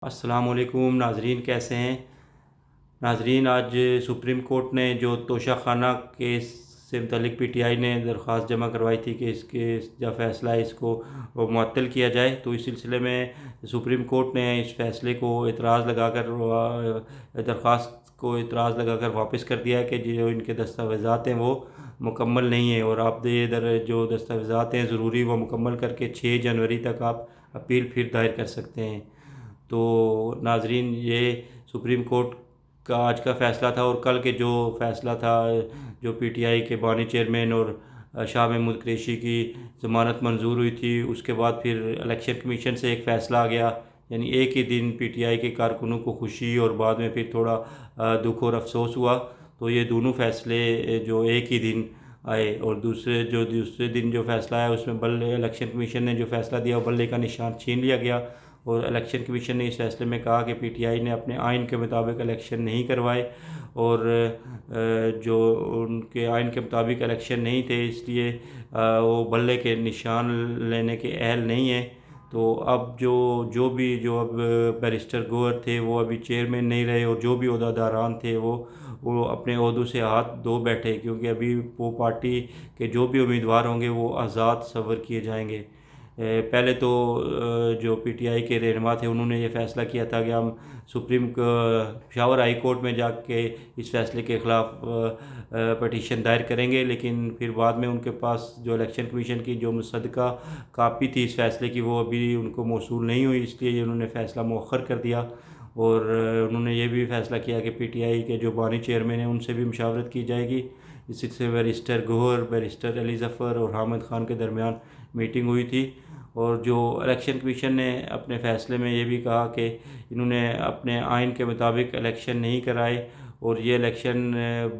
السلام علیکم ناظرین، کیسے ہیں ناظرین؟ آج سپریم کورٹ نے جو توشہ خانہ کیس سے متعلق پی ٹی آئی نے درخواست جمع کروائی تھی کہ اس کے جو فیصلہ ہے اس کو معطل کیا جائے، تو اس سلسلے میں سپریم کورٹ نے اس فیصلے کو اعتراض لگا کر درخواست کو اعتراض لگا کر واپس کر دیا ہے کہ جو ان کے دستاویزات ہیں وہ مکمل نہیں ہیں، اور آپ ادھر جو دستاویزات ہیں ضروری وہ مکمل کر کے 6 جنوری تک آپ اپیل پھر دائر کر سکتے ہیں۔ تو ناظرین، یہ سپریم کورٹ کا آج کا فیصلہ تھا، اور کل کے جو فیصلہ تھا، جو پی ٹی آئی کے بانی چیئرمین اور شاہ محمود قریشی کی ضمانت منظور ہوئی تھی، اس کے بعد پھر الیکشن کمیشن سے ایک فیصلہ آ گیا، یعنی ایک ہی دن پی ٹی آئی کے کارکنوں کو خوشی اور بعد میں پھر تھوڑا دکھ اور افسوس ہوا۔ تو یہ دونوں فیصلے جو ایک ہی دن آئے، اور دوسرے دن جو فیصلہ آیا اس میں الیکشن کمیشن نے جو فیصلہ دیا وہ بلے کا نشان چھین لیا گیا، اور الیکشن کمیشن نے اس فیصلے میں کہا کہ پی ٹی آئی نے اپنے آئین کے مطابق الیکشن نہیں کروائے، اور جو ان کے آئین کے مطابق الیکشن نہیں تھے اس لیے وہ بلے کے نشان لینے کے اہل نہیں ہیں۔ تو اب جو اب بیرسٹر گوہر تھے وہ ابھی چیئرمین نہیں رہے، اور جو بھی عہدیداران تھے وہ اپنے عہدوں سے ہاتھ دھو بیٹھے، کیونکہ ابھی وہ پارٹی کے جو بھی امیدوار ہوں گے وہ آزاد تصور کیے جائیں گے۔ پہلے تو جو پی ٹی آئی کے رہنما تھے انہوں نے یہ فیصلہ کیا تھا کہ ہم پشاور ہائی کورٹ میں جا کے اس فیصلے کے خلاف پٹیشن دائر کریں گے، لیکن پھر بعد میں ان کے پاس جو الیکشن کمیشن کی جو مصدقہ کاپی تھی اس فیصلے کی وہ ابھی ان کو موصول نہیں ہوئی، اس لیے انہوں نے فیصلہ مؤخر کر دیا، اور انہوں نے یہ بھی فیصلہ کیا کہ پی ٹی آئی کے جو بانی چیئرمین ہیں ان سے بھی مشاورت کی جائے گی۔ اس سے بیرسٹر گوہر، بیرسٹر علی ظفر اور حامد خان کے درمیان میٹنگ ہوئی تھی، اور جو الیکشن کمیشن نے اپنے فیصلے میں یہ بھی کہا کہ انہوں نے اپنے آئین کے مطابق الیکشن نہیں کرائے، اور یہ الیکشن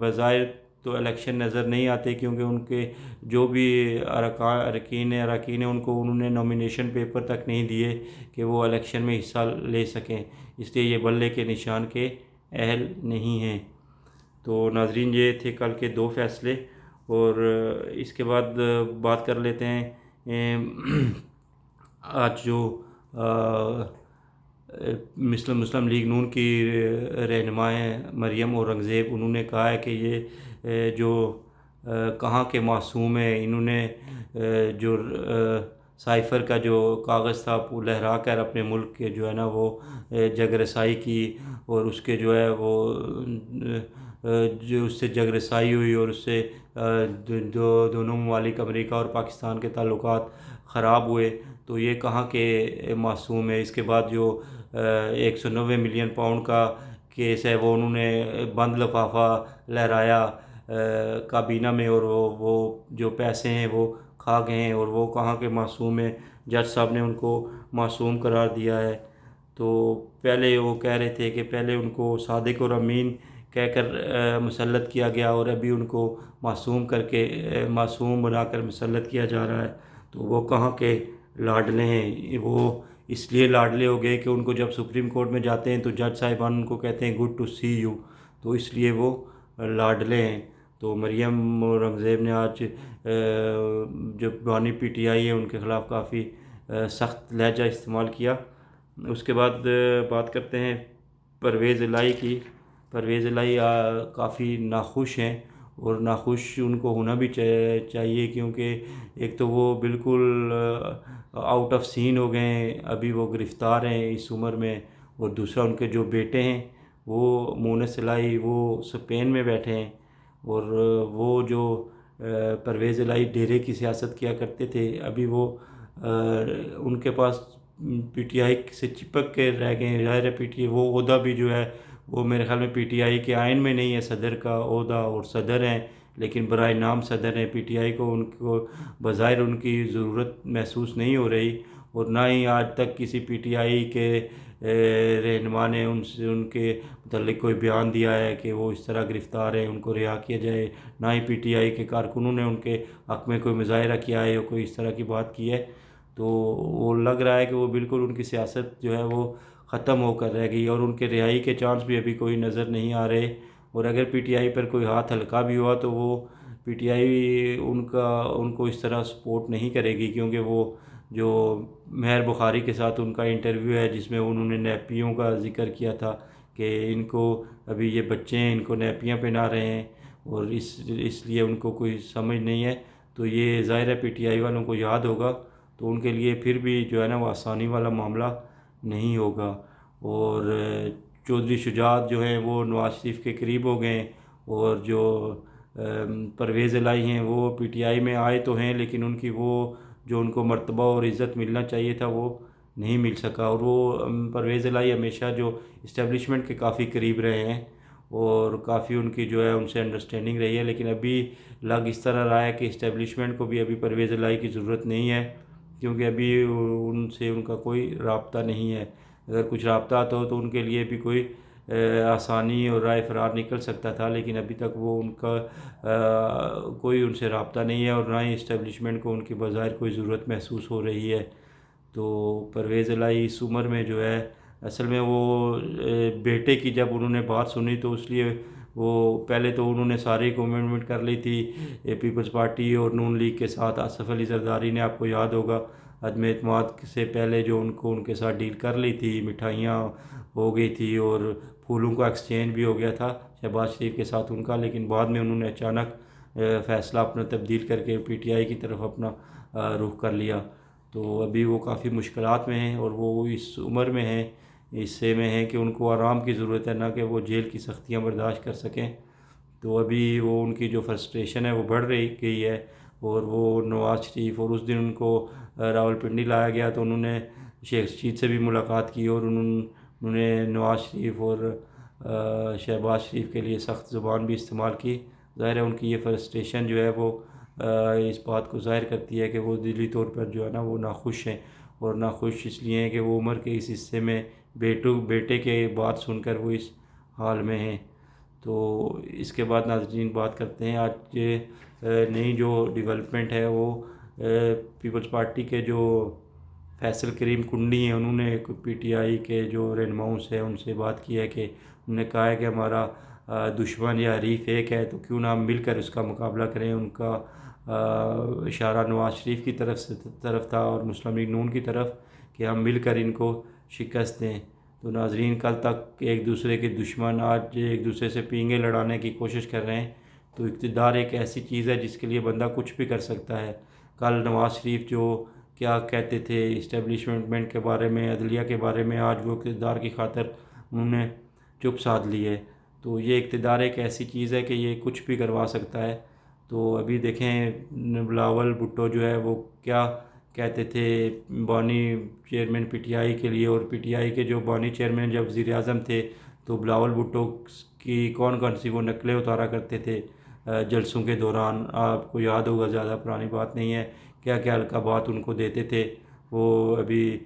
بظاہر تو الیکشن نظر نہیں آتے، کیونکہ ان کے جو بھی اراکین ہیں ان کو انہوں نے نومینیشن پیپر تک نہیں دیے کہ وہ الیکشن میں حصہ لے سکیں، اس لیے یہ بلے کے نشان کے اہل نہیں ہیں۔ تو ناظرین، یہ تھے کل کے دو فیصلے، اور اس کے بعد بات کر لیتے ہیں آج جو مسلم لیگ نون کی رہنما ہیں مریم اورنگزیب، انہوں نے کہا ہے کہ یہ جو کہاں کے معصوم ہیں، انہوں نے جو سائفر کا جو کاغذ تھا وہ لہرا کر اپنے ملک کے جو ہے نا وہ جگ رسائی کی، اور اس کے جو ہے وہ جو اس سے جگ رسائی ہوئی، اور اس سے دونوں ممالک امریکہ اور پاکستان کے تعلقات خراب ہوئے، تو یہ کہاں کے معصوم ہے؟ اس کے بعد جو 190 ملین پاؤنڈ کا کیس ہے وہ انہوں نے بند لفافہ لہرایا کابینہ میں، اور وہ جو پیسے ہیں وہ کھا گئے ہیں، اور وہ کہاں کے معصوم ہیں؟ جج صاحب نے ان کو معصوم قرار دیا ہے۔ تو پہلے وہ کہہ رہے تھے کہ پہلے ان کو صادق اور امین کہہ کر مسلط کیا گیا، اور ابھی ان کو معصوم بنا کر مسلط کیا جا رہا ہے، تو وہ کہاں کے لاڈلے ہیں؟ وہ اس لیے لاڈلے ہو گئے کہ ان کو جب سپریم کورٹ میں جاتے ہیں تو جج صاحبان ان کو کہتے ہیں گڈ ٹو سی یو، تو اس لیے وہ لاڈلے ہیں۔ تو مریم اورنگزیب نے آج جو بانی پی ٹی آئی ہے ان کے خلاف کافی سخت لہجہ استعمال کیا۔ اس کے بعد بات کرتے ہیں پرویز الہی کی۔ پرویز الہی کافی ناخوش ہیں، اور ناخوش ان کو ہونا بھی چاہیے، کیونکہ ایک تو وہ بالکل آؤٹ آف سین ہو گئے ہیں، ابھی وہ گرفتار ہیں اس عمر میں، اور دوسرا ان کے جو بیٹے ہیں وہ مونس الہی وہ اسپین میں بیٹھے ہیں، اور وہ جو پرویز الہی ڈیرے کی سیاست کیا کرتے تھے، ابھی وہ ان کے پاس پی ٹی آئی سے چپک کے رہ گئے ہیں۔ ظاہر ہے پی ٹی آئی وہ عہدہ بھی جو ہے وہ میرے خیال میں پی ٹی آئی کے آئین میں نہیں ہے صدر کا عہدہ، اور صدر ہیں لیکن برائے نام صدر ہیں، پی ٹی آئی کو ان کو بظاہر ان کی ضرورت محسوس نہیں ہو رہی، اور نہ ہی آج تک کسی پی ٹی آئی کے رہنما نے ان کے متعلق کوئی بیان دیا ہے کہ وہ اس طرح گرفتار ہیں ان کو رہا کیا جائے، نہ ہی پی ٹی آئی کے کارکنوں نے ان کے حق میں کوئی مظاہرہ کیا ہے یا کوئی اس طرح کی بات کی ہے۔ تو وہ لگ رہا ہے کہ وہ بالکل ان کی سیاست جو ہے وہ ختم ہو کر رہ گئی، اور ان کے رہائی کے چانس بھی ابھی کوئی نظر نہیں آ رہے، اور اگر پی ٹی آئی پر کوئی ہاتھ ہلکا بھی ہوا تو وہ پی ٹی آئی ان کو اس طرح سپورٹ نہیں کرے گی، کیونکہ وہ جو مہر بخاری کے ساتھ ان کا انٹرویو ہے جس میں انہوں نے نیپیوں کا ذکر کیا تھا کہ ان کو ابھی یہ بچے ہیں، ان کو نیپیاں پہنا رہے ہیں اور اس لیے ان کو کوئی سمجھ نہیں ہے. تو یہ ظاہر ہے پی ٹی آئی والوں کو یاد ہوگا، تو ان کے لیے پھر بھی جو ہے نا وہ آسانی والا معاملہ نہیں ہوگا. اور چودھری شجاعت جو ہیں وہ نواز شریف کے قریب ہو گئے، اور جو پرویز الہی ہیں وہ پی ٹی آئی میں آئے تو ہیں، لیکن ان کی وہ جو ان کو مرتبہ اور عزت ملنا چاہیے تھا وہ نہیں مل سکا. اور وہ پرویز الہی ہمیشہ جو اسٹیبلشمنٹ کے کافی قریب رہے ہیں اور کافی ان کی جو ہے ان سے انڈرسٹینڈنگ رہی ہے، لیکن ابھی لگ اس طرح رہا ہے کہ اسٹیبلشمنٹ کو بھی ابھی پرویز الہی کی ضرورت نہیں ہے، کیونکہ ابھی ان سے ان کا کوئی رابطہ نہیں ہے. اگر کچھ رابطہ آتا ہو تو ان کے لیے بھی کوئی آسانی اور رائے فرار نکل سکتا تھا، لیکن ابھی تک وہ ان کا کوئی ان سے رابطہ نہیں ہے، اور نہ ہی اسٹیبلشمنٹ کو ان کی بظاہر کوئی ضرورت محسوس ہو رہی ہے. تو پرویز الہی اس عمر میں جو ہے اصل میں وہ بیٹے کی جب انہوں نے بات سنی تو اس لیے وہ پہلے تو انہوں نے ساری کمٹمنٹ کر لی تھی پیپلز پارٹی اور نون لیگ کے ساتھ. آصف علی زرداری نے آپ کو یاد ہوگا عدم اعتماد سے پہلے جو ان کے ساتھ ڈیل کر لی تھی، مٹھائیاں ہو گئی تھی اور پھولوں کا ایکسچینج بھی ہو گیا تھا شہباز شریف کے ساتھ ان کا، لیکن بعد میں انہوں نے اچانک فیصلہ اپنا تبدیل کر کے پی ٹی آئی کی طرف اپنا رخ کر لیا. تو ابھی وہ کافی مشکلات میں ہیں، اور وہ اس عمر میں ہیں، حصے میں ہیں کہ ان کو آرام کی ضرورت ہے، نہ کہ وہ جیل کی سختیاں برداشت کر سکیں. تو ابھی وہ ان کی جو فرسٹریشن ہے وہ بڑھ گئی ہے. اور وہ نواز شریف، اور اس دن ان کو راولپنڈی لایا گیا تو انہوں نے شیخ رشید سے بھی ملاقات کی، اور انہوں نے نواز شریف اور شہباز شریف کے لیے سخت زبان بھی استعمال کی. ظاہر ہے ان کی یہ فرسٹریشن جو ہے وہ اس بات کو ظاہر کرتی ہے کہ وہ دلی طور پر جو ہے نا وہ ناخوش ہیں، اور ناخوش اس لیے ہیں کہ وہ عمر کے اس حصے میں بیٹے کے بات سن کر وہ اس حال میں ہیں. تو اس کے بعد ناظرین بات کرتے ہیں آج نئی جو ڈیولپمنٹ ہے وہ پیپلز پارٹی کے جو فیصل کریم کنڈی ہیں انہوں نے پی ٹی آئی کے جو رہنماؤں سے ان سے بات کی ہے کہ انہوں نے کہا ہے کہ ہمارا دشمن یا حریف ایک ہے تو کیوں نہ ہم مل کر اس کا مقابلہ کریں. ان کا اشارہ نواز شریف کی طرف تھا اور مسلم لیگ نون کی طرف کہ ہم مل کر ان کو شکست دیں. تو ناظرین کل تک ایک دوسرے کے دشمن آج ایک دوسرے سے پینگیں لڑانے کی کوشش کر رہے ہیں. تو اقتدار ایک ایسی چیز ہے جس کے لیے بندہ کچھ بھی کر سکتا ہے. کل نواز شریف جو کیا کہتے تھے اسٹیبلشمنٹ کے بارے میں، عدلیہ کے بارے میں، آج وہ اقتدار کی خاطر انہوں نے چپ سادھ لی ہے. تو یہ اقتدار ایک ایسی چیز ہے کہ یہ کچھ بھی کروا سکتا ہے. تو ابھی دیکھیں بلاول بھٹو جو ہے وہ کیا کہتے تھے بانی چیئرمین پی ٹی آئی کے لیے، اور پی ٹی آئی کے جو بانی چیئرمین جب وزیر اعظم تھے تو بلاول بھٹو کی کون سی وہ نقلیں اتارا کرتے تھے جلسوں کے دوران. آپ کو یاد ہوگا، زیادہ پرانی بات نہیں ہے، کیا کیا القابات ان کو دیتے تھے. وہ ابھی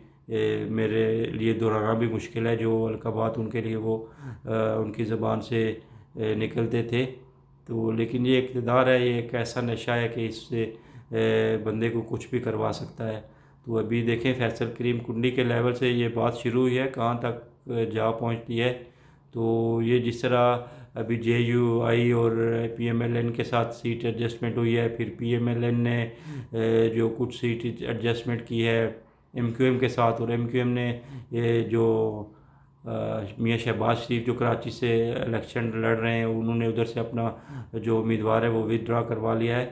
میرے لیے دہرانا بھی مشکل ہے جو القابات ان کے لیے وہ ان کی زبان سے نکلتے تھے. تو لیکن یہ اقتدار ہے، یہ ایک ایسا نشہ ہے کہ اس سے بندے کو کچھ بھی کروا سکتا ہے. تو ابھی دیکھیں فیصل کریم کنڈی کے لیول سے یہ بات شروع ہوئی ہے، کہاں تک جا پہنچتی ہے. تو یہ جس طرح ابھی جے یو آئی اور پی ایم ایل این کے ساتھ سیٹ ایڈجسٹمنٹ ہوئی ہے، پھر پی ایم ایل این نے جو کچھ سیٹ ایڈجسٹمنٹ کی ہے ایم کیو ایم کے ساتھ، اور ایم کیو ایم نے یہ جو میاں شہباز شریف جو کراچی سے الیکشن لڑ رہے ہیں انہوں نے ادھر سے اپنا جو امیدوار ہے وہ ودڈرا کروا لیا ہے.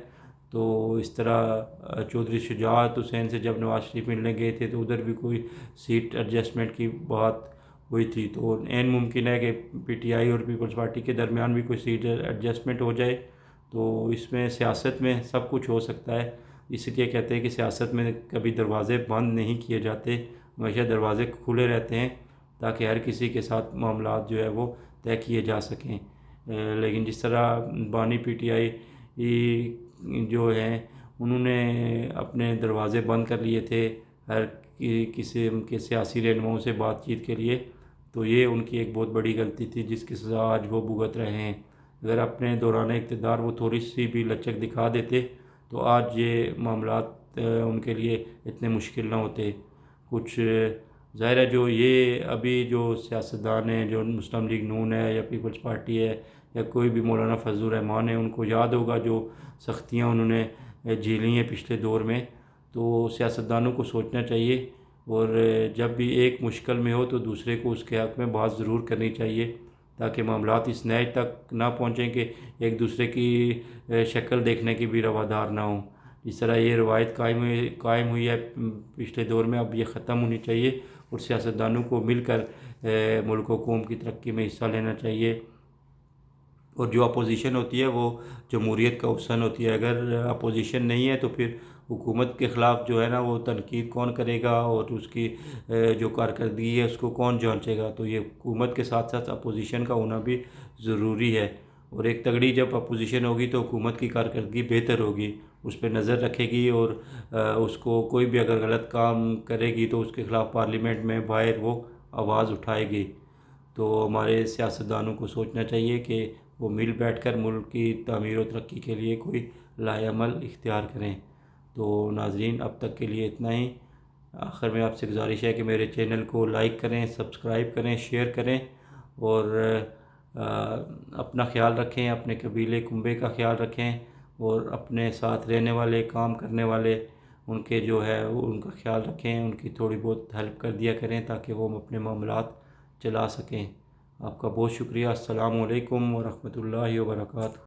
تو اس طرح چودھری شجاعت حسین سے جب نواز شریف ملنے گئے تھے تو ادھر بھی کوئی سیٹ ایڈجسٹمنٹ کی بات ہوئی تھی. تو عین ممکن ہے کہ پی ٹی آئی اور پیپلز پارٹی کے درمیان بھی کوئی سیٹ ایڈجسٹمنٹ ہو جائے. تو اس میں سیاست میں سب کچھ ہو سکتا ہے. اس لیے کہتے ہیں کہ سیاست میں کبھی دروازے بند نہیں کیے جاتے، ہمیشہ دروازے کھلے رہتے ہیں تاکہ ہر کسی کے ساتھ معاملات جو ہے وہ طے کیے جا سکیں. لیکن جس طرح بانی پی ٹی آئی جو ہیں انہوں نے اپنے دروازے بند کر لیے تھے ہر قسم کے سیاسی رہنماؤں سے بات چیت کے لیے، تو یہ ان کی ایک بہت بڑی غلطی تھی جس کی سزا آج وہ بھگت رہے ہیں. اگر اپنے دوران اقتدار وہ تھوڑی سی بھی لچک دکھا دیتے تو آج یہ معاملات ان کے لیے اتنے مشکل نہ ہوتے. کچھ ظاہر ہے جو یہ ابھی جو سیاستدان ہیں جو مسلم لیگ نون ہے یا پیپلز پارٹی ہے یا کوئی بھی مولانا فضل الرحمان ہے، ان کو یاد ہوگا جو سختیاں انہوں نے جھیلی ہیں پچھلے دور میں. تو سیاستدانوں کو سوچنا چاہیے، اور جب بھی ایک مشکل میں ہو تو دوسرے کو اس کے حق میں بات ضرور کرنی چاہیے، تاکہ معاملات اس نہج تک نہ پہنچیں کہ ایک دوسرے کی شکل دیکھنے کی بھی روادار نہ ہوں۔ جس طرح یہ روایت قائم ہوئی ہے پچھلے دور میں، اب یہ ختم ہونی چاہیے، اور سیاستدانوں کو مل کر ملک و قوم کی ترقی میں حصہ لینا چاہیے۔ اور جو اپوزیشن ہوتی ہے وہ جمہوریت کا حسن ہوتی ہے، اگر اپوزیشن نہیں ہے تو پھر حکومت کے خلاف جو ہے نا وہ تنقید کون کرے گا، اور اس کی جو کارکردگی ہے اس کو کون جانچے گا؟ تو یہ حکومت کے ساتھ ساتھ اپوزیشن کا ہونا بھی ضروری ہے، اور ایک تگڑی جب اپوزیشن ہوگی تو حکومت کی کارکردگی بہتر ہوگی، اس پہ نظر رکھے گی، اور اس کو کوئی بھی اگر غلط کام کرے گی تو اس کے خلاف پارلیمنٹ میں باہر وہ آواز اٹھائے گی۔ تو ہمارے سیاستدانوں کو سوچنا چاہیے کہ وہ مل بیٹھ کر ملک کی تعمیر و ترقی کے لیے کوئی لائحہ عمل اختیار کریں۔ تو ناظرین، اب تک کے لیے اتنا ہی۔ آخر میں آپ سے گزارش ہے کہ میرے چینل کو لائک کریں، سبسکرائب کریں، شیئر کریں، اور اپنا خیال رکھیں، اپنے قبیلے کنبے کا خیال رکھیں، اور اپنے ساتھ رہنے والے، کام کرنے والے، ان کے جو ہے ان کا خیال رکھیں، ان کی تھوڑی بہت ہیلپ کر دیا کریں تاکہ وہ اپنے معاملات چلا سکیں۔ آپ کا بہت شکریہ۔ السلام علیکم ورحمۃ اللہ وبرکاتہ۔